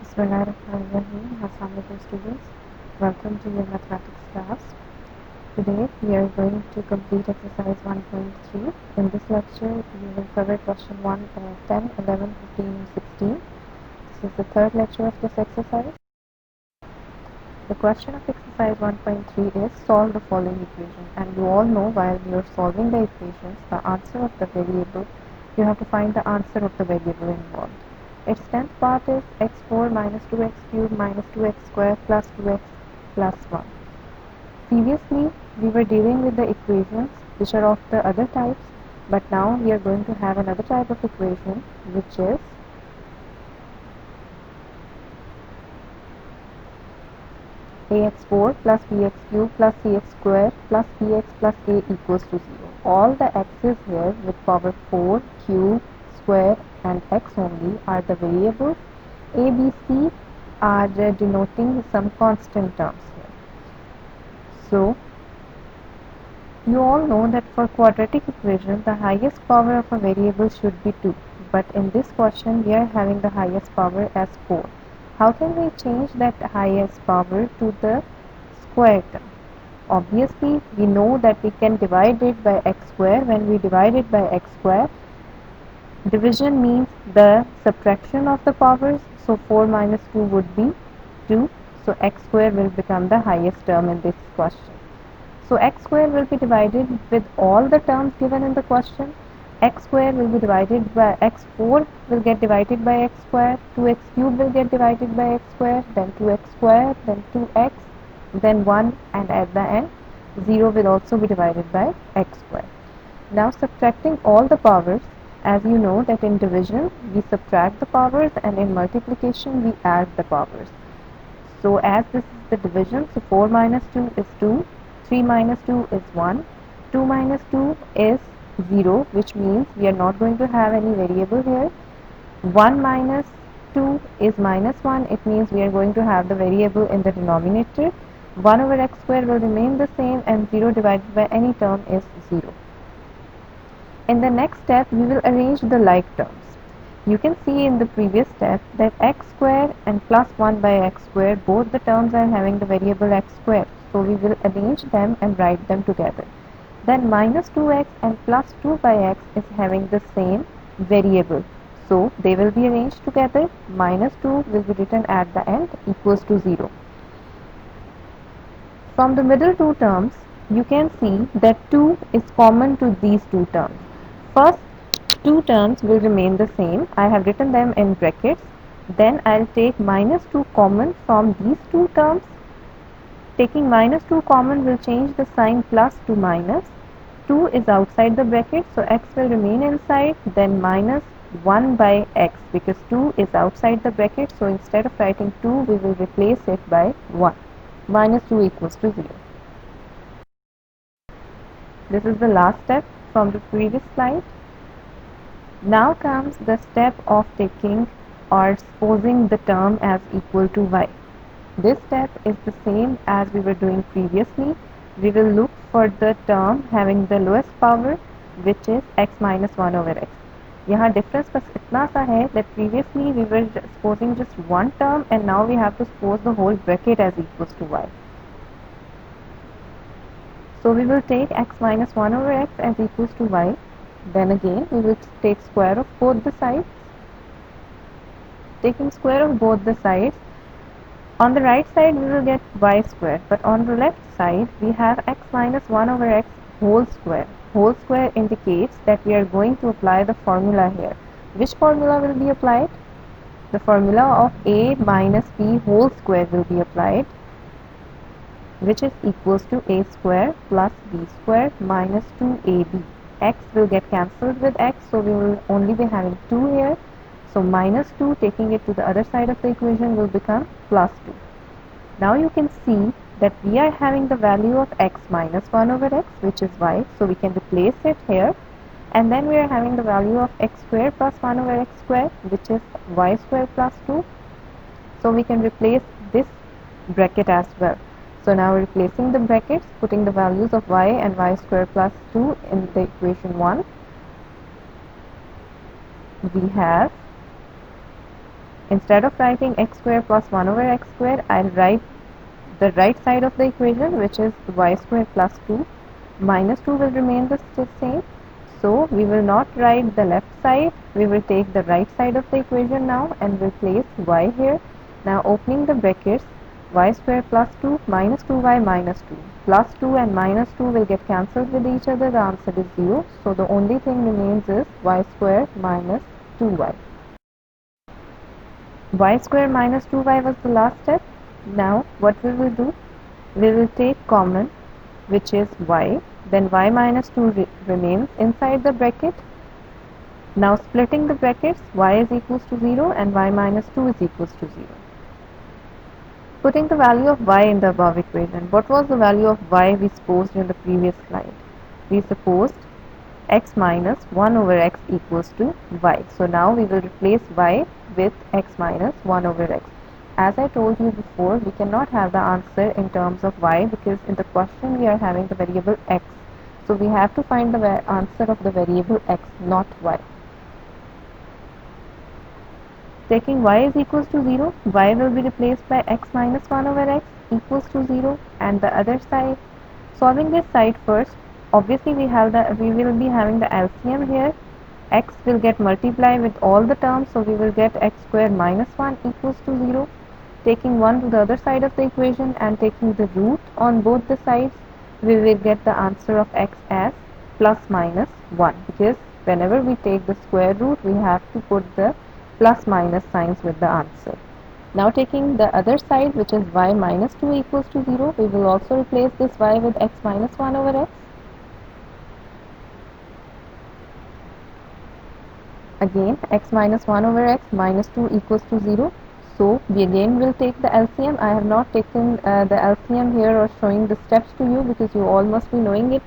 Bismillahirrahmanirrahim. Assalamualaikum students. Welcome to your mathematics class. Today we are going to complete exercise 1.3. In this lecture we will cover question 1, 10, 11, 15 and 16. This is the third lecture of this exercise. The question of exercise 1.3 is solve the following equation, and you all know while you are solving the equations, the answer of the variable, you have to find the answer of the variable involved. Its 10th part is x4 minus 2x cubed minus 2x squared plus 2x plus 1. Previously, we were dealing with the equations which are of the other types, but now we are going to have another type of equation which is ax4 plus bx cubed plus cx squared plus bx plus a equals to 0. All the x's here with power 4, cube, square and x only are the variables. A, B, C are denoting some constant terms here. So, you all know that for quadratic equation, the highest power of a variable should be 2. But in this question, we are having the highest power as 4. How can we change that highest power to the square term? Obviously, we know that we can divide it by x square. When we divide it by x square, division means the subtraction of the powers. So 4 minus 2 would be 2. So x square will become the highest term in this question. So x square will be divided with all the terms given in the question. X square will be divided by x4 will get divided by x square, 2x cube will get divided by x square, then 2x square, then 2x, then 1, and at the end 0 will also be divided by x square. Now subtracting all the powers, as you know that in division we subtract the powers and in multiplication we add the powers. So as this is the division, so 4 minus 2 is 2, 3 minus 2 is 1, 2 minus 2 is 0, which means we are not going to have any variable here. 1 minus 2 is minus 1, it means we are going to have the variable in the denominator. 1 over x square will remain the same and 0 divided by any term is 0. In the next step, we will arrange the like terms. You can see in the previous step that x square and plus 1 by x square, both the terms are having the variable x square. So we will arrange them and write them together. Then minus 2x and plus 2 by x is having the same variable. So they will be arranged together. Minus 2 will be written at the end equals to 0. From the middle two terms, you can see that 2 is common to these two terms. First two terms will remain the same. I have written them in brackets. Then I'll take minus 2 common from these two terms. Taking minus 2 common will change the sign plus to minus. 2 is outside the bracket, so x will remain inside. Then minus 1 by x, because 2 is outside the bracket, so instead of writing 2, we will replace it by 1. Minus 2 equals to 0. This is the last step from the previous slide. Now comes the step of taking or supposing the term as equal to y. This step is the same as we were doing previously. We will look for the term having the lowest power, which is x minus 1 over x. यहाँ difference बस इतना सा है that previously we were supposing just one term and now we have to suppose the whole bracket as equals to y. So we will take x minus 1 over x as equals to y. Then again we will take square of both the sides. Taking square of both the sides, on the right side we will get y square, but on the left side we have x minus 1 over x whole square. Whole square indicates that we are going to apply the formula here. Which formula will be applied? The formula of a minus b whole square will be applied, which is equals to a square plus b square minus 2ab. X will get cancelled with x, so we will only be having 2 here. So minus 2, taking it to the other side of the equation, will become plus 2. Now you can see that we are having the value of x minus 1 over x, which is y, so we can replace it here. And then we are having the value of x square plus 1 over x square, which is y square plus 2. So we can replace this bracket as well. So now replacing the brackets, putting the values of y and y square plus 2 in the equation 1, we have Instead of writing x square plus 1 over x square, I'll write the right side of the equation, which is y square plus 2. Minus 2 will remain the same. So we will not write the left side, we will take the right side of the equation now and will place y here. Now opening the brackets, y square plus 2 minus 2y minus 2. Plus 2 and minus 2 will get cancelled with each other, the answer is 0. So the only thing remains is y square minus 2y. Y square minus 2y was the last step. Now what we will do? We will take common, which is y, then y minus 2 remains inside the bracket. Now splitting the brackets, y is equals to 0 and y minus 2 is equals to 0. Putting the value of y in the above equation, what was the value of y we supposed in the previous slide? We supposed x minus 1 over x equals to y. So now we will replace y with x minus 1 over x. As I told you before, we cannot have the answer in terms of y because in the question we are having the variable x. So we have to find the answer of the variable x, not y. Taking y is equals to 0, y will be replaced by x minus 1 over x equals to 0, and the other side. Solving this side first, obviously we will be having the LCM here. X will get multiplied with all the terms, so we will get x square minus 1 equals to 0. Taking 1 to the other side of the equation and taking the root on both the sides, we will get the answer of x as plus minus 1, because whenever we take the square root, we have to put the plus minus signs with the answer. Now taking the other side, which is y minus 2 equals to 0, we will also replace this y with x minus 1 over x. Again, x minus 1 over x minus 2 equals to 0. So we again will take the LCM. I have not taken the LCM here or showing the steps to you because you all must be knowing it.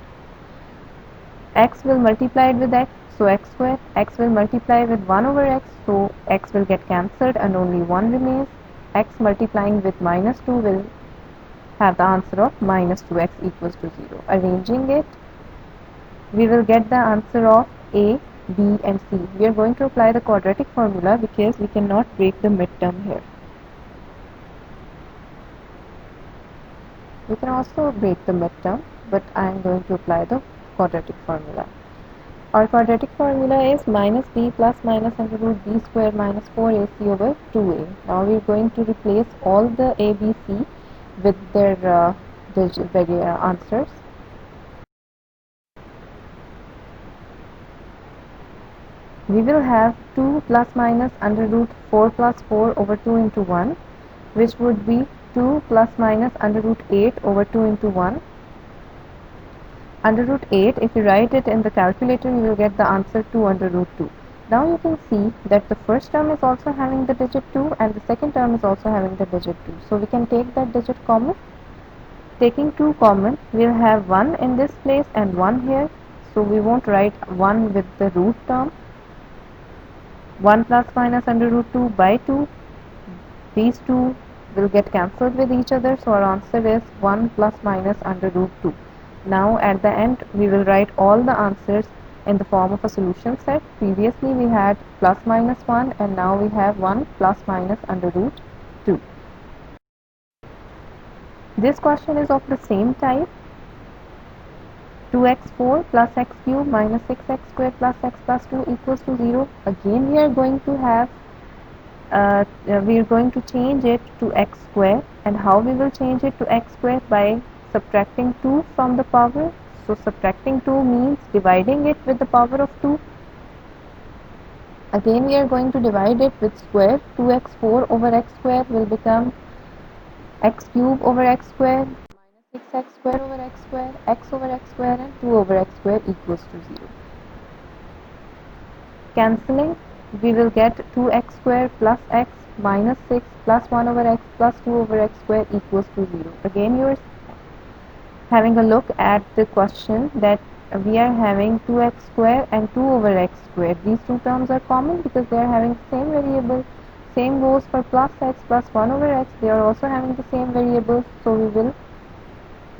X will multiply it with x, so x square. X will multiply with 1 over x, so x will get cancelled and only 1 remains. X multiplying with minus 2 will have the answer of minus 2x equals to 0. Arranging it, we will get the answer of A, B and C. We are going to apply the quadratic formula because we cannot break the midterm here. We can also break the midterm, but I am going to apply the quadratic formula. Our quadratic formula is minus b plus minus under root b square minus 4ac over 2a. Now we are going to replace all the a, b, c with their answers. We will have 2 plus minus under root 4 plus 4 over 2 into 1, which would be 2 plus minus under root 8 over 2 into 1. Under root 8, if you write it in the calculator, you will get the answer 2 under root 2. Now you can see that the first term is also having the digit 2 and the second term is also having the digit 2. So we can take that digit common. Taking 2 common, we will have 1 in this place and 1 here. So we won't write 1 with the root term. 1 plus minus under root 2 by 2. These two will get cancelled with each other, so our answer is 1 plus minus under root 2. Now at the end we will write all the answers in the form of a solution set. Previously we had plus minus 1 and now we have 1 plus minus under root 2. This question is of the same type. 2x4 plus x cube minus 6x square plus x plus 2 equals to 0. Again we are going to have we are going to change it to x square, and how we will change it to x square? By subtracting 2 from the power. So subtracting 2 means dividing it with the power of 2. Again we are going to divide it with square. 2x4 over x square will become x cube over x square minus 6x square over x over x square and 2 over x square equals to 0. Cancelling, we will get 2x square plus x minus 6 plus 1 over x plus 2 over x square equals to 0. Again you are having a look at the question that we are having 2x square and 2 over x square. These two terms are common because they are having the same variable. Same goes for plus x plus 1 over x. They are also having the same variable, so we will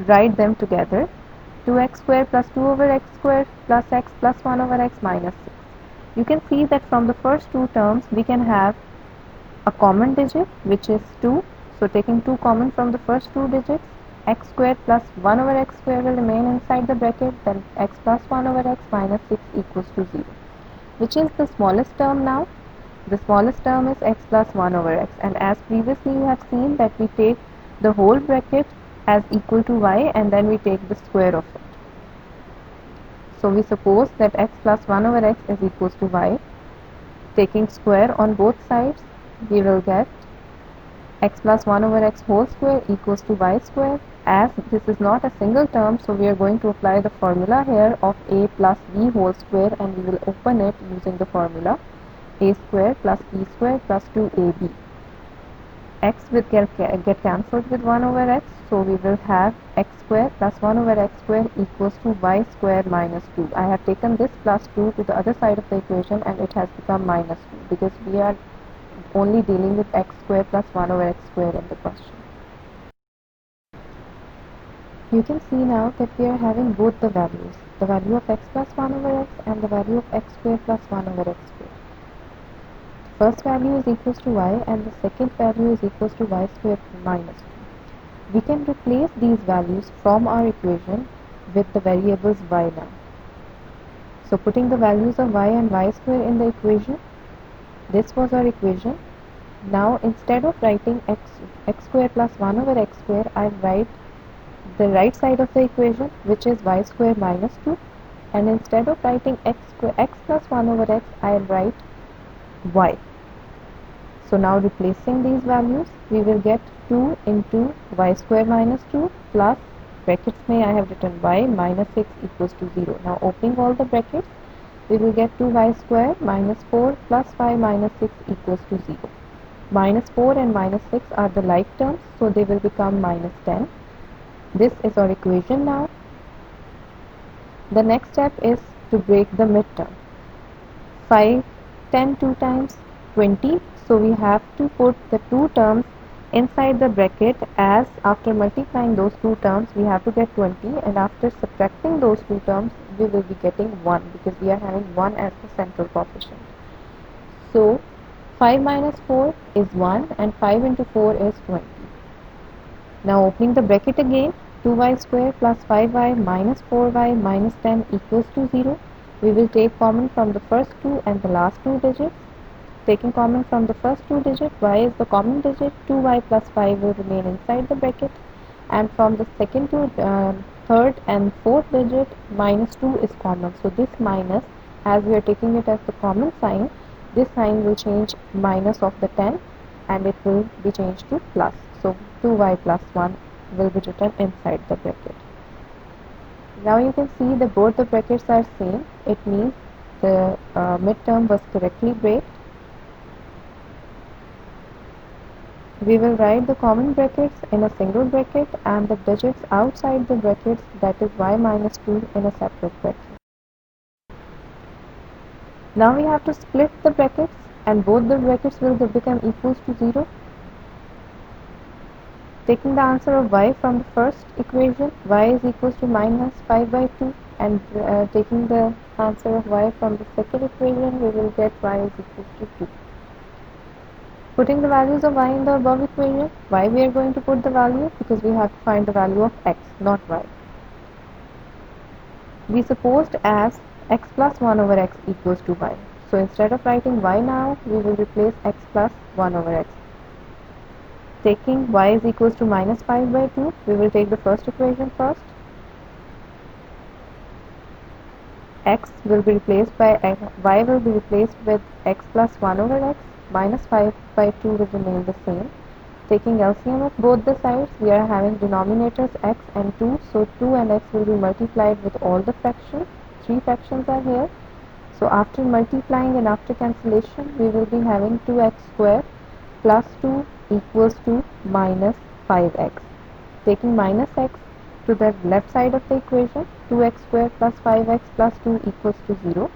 write them together. 2x square plus 2 over x square plus x plus 1 over x minus 6. You can see that from the first two terms we can have a common digit which is 2. So taking 2 common from the first two digits, x squared plus 1 over x squared will remain inside the bracket, then x plus 1 over x minus 6 equals to 0. Which is the smallest term now? The smallest term is x plus 1 over x, and as previously you have seen that we take the whole bracket as equal to y and then we take the square of it. So we suppose that x plus 1 over x is equals to y. Taking square on both sides, we will get x plus 1 over x whole square equals to y square. As this is not a single term, so we are going to apply the formula here of a plus b whole square, and we will open it using the formula a square plus b square plus 2ab. X will get cancelled with 1 over x, so we will have x square plus 1 over x square equals to y square minus 2. I have taken this plus 2 to the other side of the equation and it has become minus 2 because we are only dealing with x square plus 1 over x square in the question. You can see now that we are having both the values, the value of x plus 1 over x and the value of x square plus 1 over x square. First value is equals to y and the second value is equals to y square minus 2. We can replace these values from our equation with the variables y now. So putting the values of y and y square in the equation, this was our equation. Now instead of writing x square plus 1 over x square, I write the right side of the equation which is y square minus 2, and instead of writing x plus 1 over x, I write y. So now replacing these values, we will get 2 into y square minus 2 plus brackets may I have written y minus 6 equals to 0. Now opening all the brackets, we will get 2y square minus 4 plus 5 minus 6 equals to 0. Minus 4 and minus 6 are the like terms, so they will become minus 10. This is our equation now. The next step is to break the midterm. 5, 10 two times, 20. So we have to put the two terms inside the bracket, as after multiplying those two terms we have to get 20, and after subtracting those two terms we will be getting 1 because we are having 1 as the central coefficient. So 5 minus 4 is 1 and 5 into 4 is 20. Now opening the bracket again, 2y square plus 5y minus 4y minus 10 equals to 0. We will take common from the first two and the last two digits. Taking common from the first two digits, y is the common digit, 2y plus 5 will remain inside the bracket, and from the second to third and fourth digit, minus 2 is common. So this minus, as we are taking it as the common sign, this sign will change minus of the 10 and it will be changed to plus. So 2y plus 1 will be written inside the bracket. Now you can see that both the brackets are same. It means the midterm was correctly breaked. We will write the common brackets in a single bracket and the digits outside the brackets, that is y minus 2, in a separate bracket. Now we have to split the brackets and both the brackets will become equals to 0. Taking the answer of y from the first equation, y is equals to minus 5 by 2, and taking the answer of y from the second equation, we will get y is equals to 2. Putting the values of y in the above equation, why we are going to put the value? Because we have to find the value of x, not y. We supposed as x plus 1 over x equals to y. So instead of writing y now, we will replace x plus 1 over x. Taking y is equals to minus 5 by 2, we will take the first equation first. X will be replaced by y will be replaced with x plus 1 over x, minus 5 by 2 will remain the same. Taking LCM of both the sides, we are having denominators x and 2, so 2 and x will be multiplied with all the fractions. 3 fractions are here. So after multiplying and after cancellation, we will be having 2x square plus 2 equals to minus 5x. Taking minus x to the left side of the equation, 2x square plus 5x plus 2 equals to 0.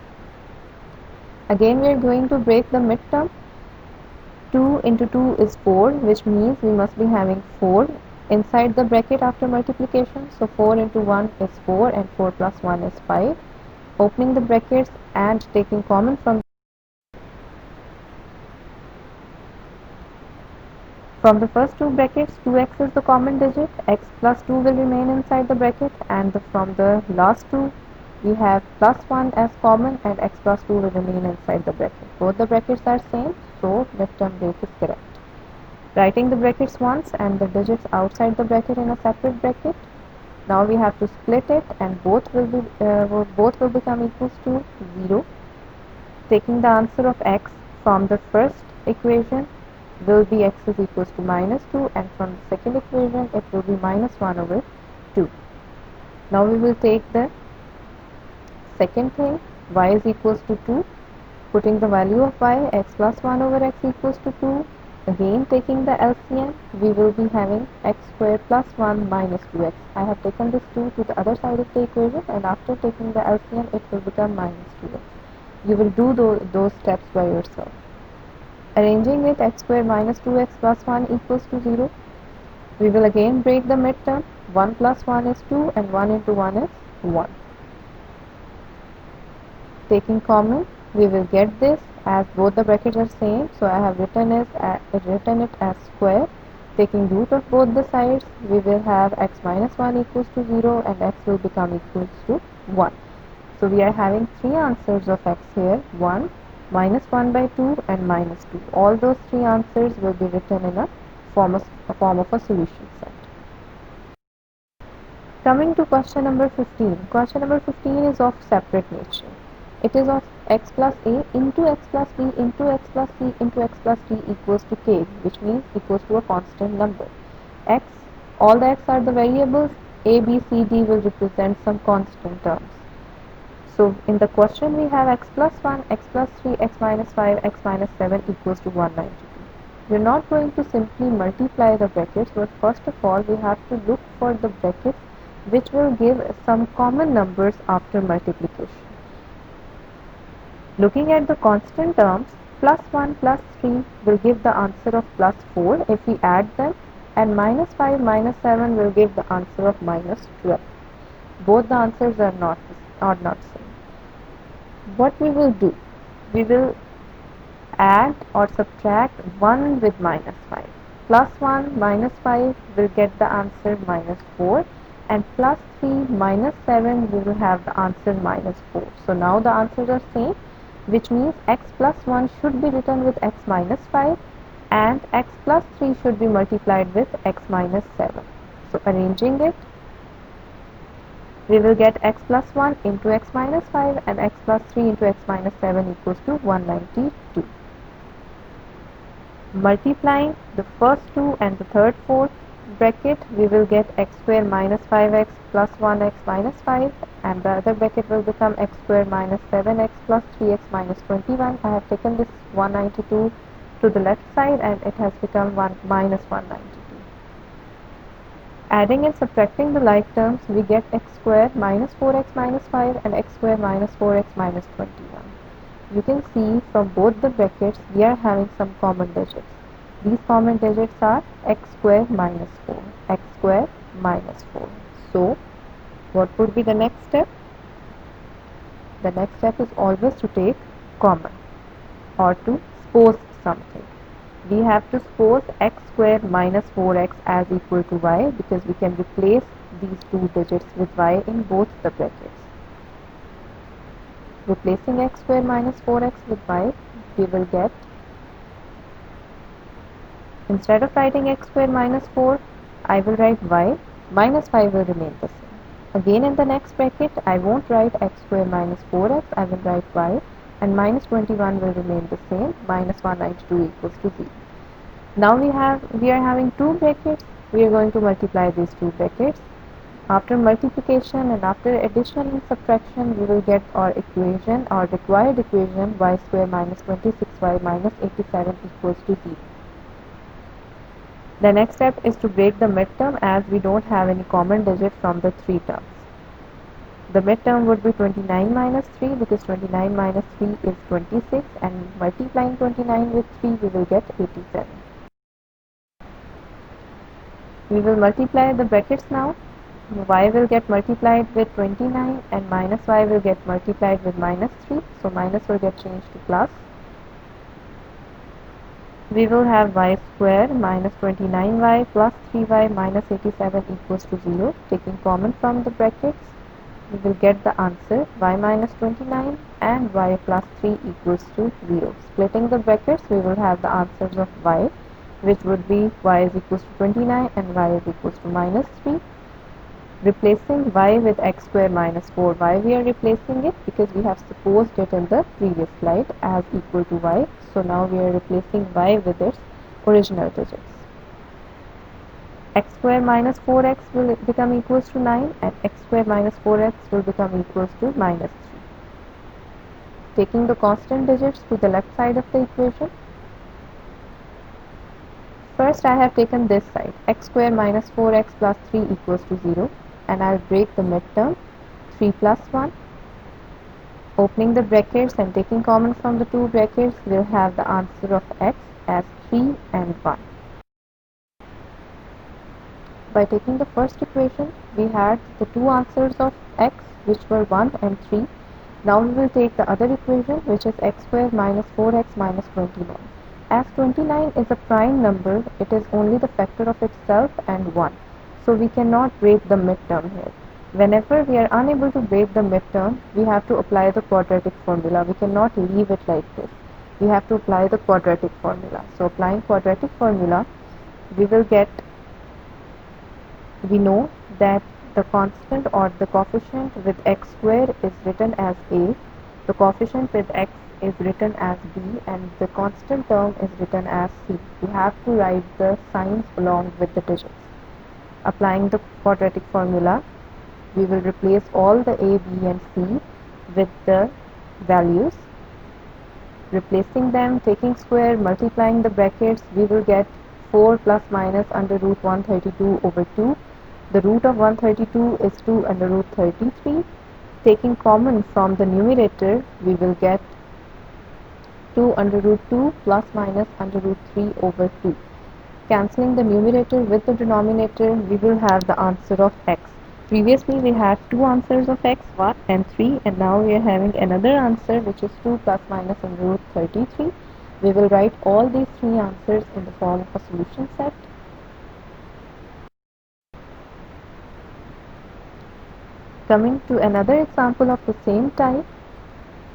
Again we are going to break the midterm. 2 into 2 is 4, which means we must be having 4 inside the bracket after multiplication. So 4 into 1 is 4 and 4 plus 1 is 5. Opening the brackets and taking common from From the first two brackets, 2x is the common digit, x plus 2 will remain inside the bracket, and from the last two, we have plus 1 as common and x plus 2 will remain inside the bracket. Both the brackets are same, so midterm break is correct. Writing the brackets once and the digits outside the bracket in a separate bracket. Now we have to split it, and both will become equals to 0. Taking the answer of x from the first equation will be x is equals to minus 2, and from the second equation it will be minus 1 over 2. Now we will take the second thing, y is equals to 2. Putting the value of y, x plus 1 over x equals to 2. Again taking the LCM, we will be having x square plus 1 minus 2x. I have taken this 2 to the other side of the equation, and after taking the LCM it will become minus 2x. You will do those steps by yourself. Arranging it, x square minus 2x plus 1 equals to 0. We will again break the midterm. 1 plus 1 is 2 and 1 into 1 is 1. Taking common, we will get this as both the brackets are same, so I have written it as square. Taking root of both the sides, we will have x minus 1 equals to 0 and x will become equals to 1. So we are having three answers of x here, 1, minus 1 by 2 and minus 2. All those three answers will be written in a form of a solution set. Coming to question number 15. Question number 15 is of separate nature. It is of x plus a into x plus b into x plus c into x plus d equals to k, which means equals to a constant number. X, all the x are the variables, a, b, c, d will represent some constant terms. So in the question we have x plus 1, x plus 3, x minus 5, x minus 7 equals to 192. We are not going to simply multiply the brackets, but first of all we have to look for the brackets which will give some common numbers after multiplication. Looking at the constant terms, plus 1 plus 3 will give the answer of plus 4 if we add them, and minus 5 minus 7 will give the answer of minus 12. Both the answers are not same. What we will do? We will add or subtract 1 with minus 5. Plus 1 minus 5 will get the answer minus 4, and plus 3 minus 7 we will have the answer minus 4. So now the answers are same, which means x plus 1 should be written with x minus 5 and x plus 3 should be multiplied with x minus 7. So arranging it, we will get x plus 1 into x minus 5 and x plus 3 into x minus 7 equals to 192. Multiplying the first two and the third fourth bracket, we will get x square minus 5x plus 1x minus 5, and the other bracket will become x square minus 7x plus 3x minus 21. I have taken this 192 to the left side and it has become minus 192. Adding and subtracting the like terms, we get x square minus 4x minus 5 and x square minus 4x minus 21. You can see from both the brackets we are having some common digits. These common digits are x square minus 4, x square minus 4. So, what would be the next step? The next step is always to take common or to suppose something. We have to suppose x square minus 4x as equal to y, because we can replace these two digits with y in both the brackets. Replacing x square minus 4x with y, we will get, instead of writing x square minus 4, I will write y, minus 5 will remain the same. Again in the next bracket, I won't write x square minus 4x, I will write y, and minus 21 will remain the same, minus 192 equals to 0. Now we are having two brackets, we are going to multiply these two brackets. After multiplication and after addition and subtraction, we will get our equation, our required equation, y square minus 26y minus 87 equals to 0. The next step is to break the midterm, as we don't have any common digit from the three terms. The midterm would be 29 minus 3, because 29 minus 3 is 26, and multiplying 29 with 3 we will get 87. We will multiply the brackets now. Y will get multiplied with 29 and minus y will get multiplied with minus 3. So minus will get changed to plus. we will have y square minus 29y plus 3y minus 87 equals to 0. Taking common from the brackets, we will get the answer y minus 29 and y plus 3 equals to 0. Splitting the brackets, we will have the answers of y, which would be y is equals to 29 and y is equals to minus 3. Replacing y with x square minus 4. Why we are replacing it? Because we have supposed it in the previous slide as equal to y. So now we are replacing y with its original digits. X square minus 4x will become equals to 9 and x square minus 4x will become equals to minus 3. Taking the constant digits to the left side of the equation, first I have taken this side, x square minus 4x plus 3 equals to 0, and I'll break the midterm, 3 plus 1. Opening the brackets and taking common from the two brackets, we'll have the answer of x as 3 and 1. By taking the first equation, we had the two answers of x, which were 1 and 3. Now we will take the other equation, which is x square minus 4x minus 29. As 29 is a prime number, it is only the factor of itself and 1. So we cannot break the midterm here. Whenever we are unable to break the midterm, we have to apply the quadratic formula. We cannot leave it like this. We have to apply the quadratic formula. So applying quadratic formula, we will get, we know that the constant or the coefficient with x square is written as a, the coefficient with x is written as b, and the constant term is written as c. We have to write the signs along with the digits. Applying the quadratic formula, we will replace all the a, b and c with the values. Replacing them, taking square, multiplying the brackets, we will get 4 plus minus under root 132 over 2. The root of 132 is 2 under root 33. Taking common from the numerator, we will get 2 under root 2 plus minus under root 3 over 2. Cancelling the numerator with the denominator, we will have the answer of x. Previously we had two answers of x, 1 and 3, and now we are having another answer, which is 2 plus minus under root 33. We will write all these three answers in the form of a solution set. Coming to another example of the same type,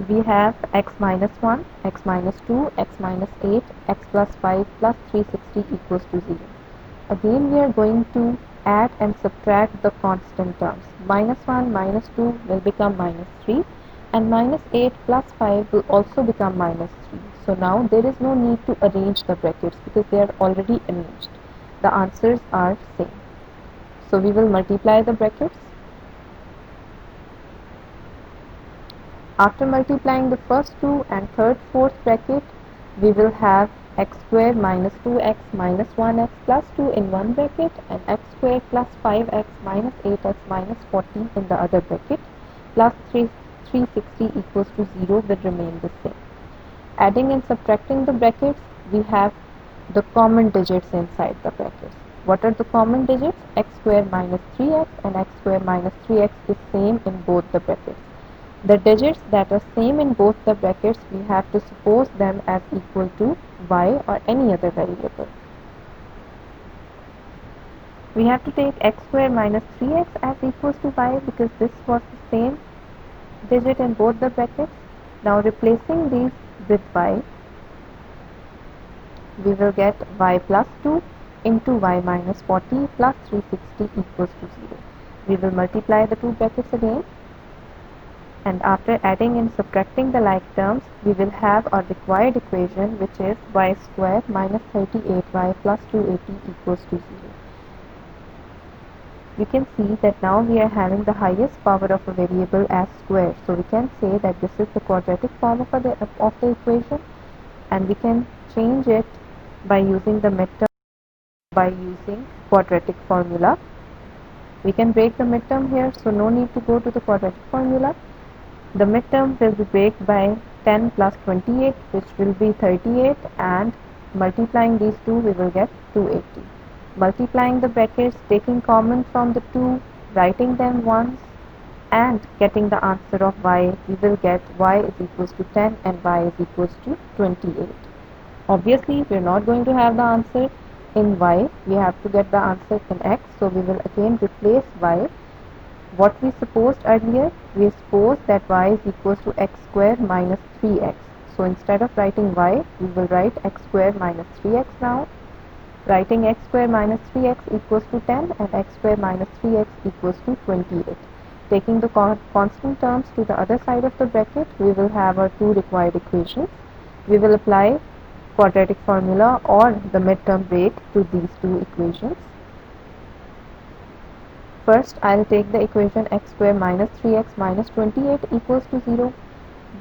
we have x minus 1, x minus 2, x minus 8, x plus 5 plus 360 equals to 0. Again we are going to add and subtract the constant terms. Minus 1 minus 2 will become minus 3, and minus 8 plus 5 will also become minus 3. So now there is no need to arrange the brackets because they are already arranged. The answers are same. So we will multiply the brackets. After multiplying the first two and third, fourth bracket, we will have x square minus 2x minus 1x plus 2 in one bracket and x square plus 5x minus 8x minus 40 in the other bracket, plus 360 equals to 0 will remain the same. Adding and subtracting the brackets, we have the common digits inside the brackets. What are the common digits? X square minus 3x and x square minus 3x is same in both the brackets. The digits that are same in both the brackets, we have to suppose them as equal to y or any other variable. We have to take x square minus 3x as equals to y because this was the same digit in both the brackets. Now replacing these with y, we will get y plus 2 into y minus 40 plus 360 equals to 0. We will multiply the two brackets again. And after adding and subtracting the like terms, we will have our required equation, which is y square minus 38y plus 280 equals to 0. We can see that now we are having the highest power of a variable as square. So we can say that this is the quadratic form of the equation, and we can change it by using the midterm by using quadratic formula. We can break the midterm here, so no need to go to the quadratic formula. The midterm will be break by 10 plus 28, which will be 38, and multiplying these two we will get 280. Multiplying the brackets, taking common from the two, writing them once and getting the answer of y, we will get y is equals to 10 and y is equals to 28. Obviously, we're not going to have the answer in y. We have to get the answer in x. So we will again replace y. What we supposed earlier, we supposed that y is equals to x squared minus 3x. So instead of writing y, we will write x squared minus 3x now. Writing x squared minus 3x equals to 10 and x squared minus 3x equals to 28. Taking the constant terms to the other side of the bracket, we will have our two required equations. We will apply quadratic formula or the midterm break to these two equations. First, I'll take the equation x squared minus 3x minus 28 equals to 0.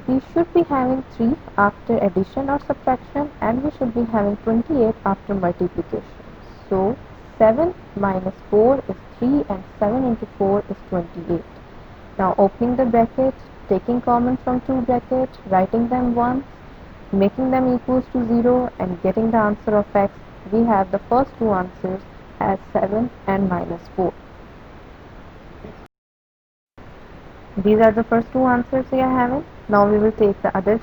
We should be having 3 after addition or subtraction, and we should be having 28 after multiplication. So 7 minus 4 is 3 and 7 into 4 is 28. Now opening the bracket, taking common from two brackets, writing them once, making them equals to 0 and getting the answer of x, we have the first two answers as 7 and minus 4. These are the first two answers we are having. Now we will take the other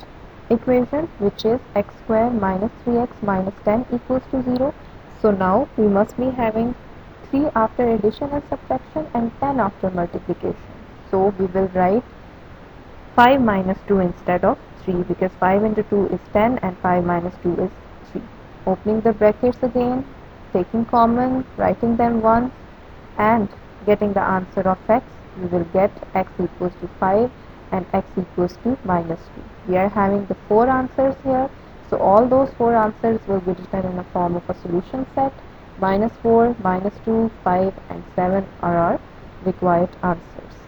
equation, which is x squared minus 3x minus 10 equals to 0. So now we must be having 3 after addition and subtraction and 10 after multiplication. So we will write 5 minus 2 instead of 3 because 5 into 2 is 10 and 5 minus 2 is 3. Opening the brackets again, taking common, writing them once and getting the answer of x, we will get x equals to 5 and x equals to minus 2. We are having the 4 answers here. So all those 4 answers will be written in the form of a solution set. Minus 4, minus 2, 5 and 7 are our required answers.